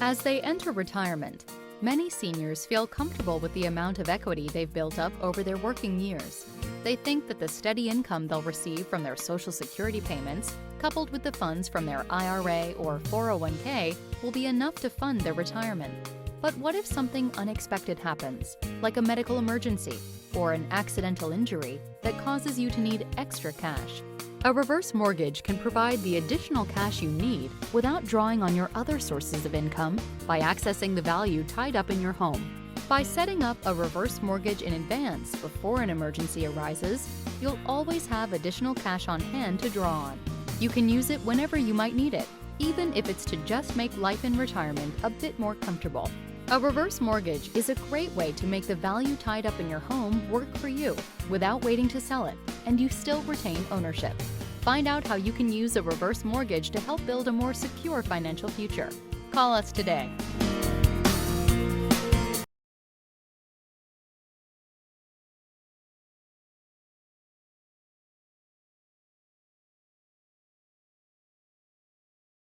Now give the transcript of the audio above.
As they enter retirement, many seniors feel comfortable with the amount of equity they've built up over their working years. They think that the steady income they'll receive from their Social Security payments, coupled with the funds from their IRA or 401k, will be enough to fund their retirement. But what if something unexpected happens, like a medical emergency or an accidental injury that causes you to need extra cash? A reverse mortgage can provide the additional cash you need without drawing on your other sources of income by accessing the value tied up in your home. By setting up a reverse mortgage in advance before an emergency arises, you'll always have additional cash on hand to draw on. You can use it whenever you might need it, even if it's to just make life in retirement a bit more comfortable. A reverse mortgage is a great way to make the value tied up in your home work for you without waiting to sell it, and you still retain ownership. Find out how you can use a reverse mortgage to help build a more secure financial future. Call us today.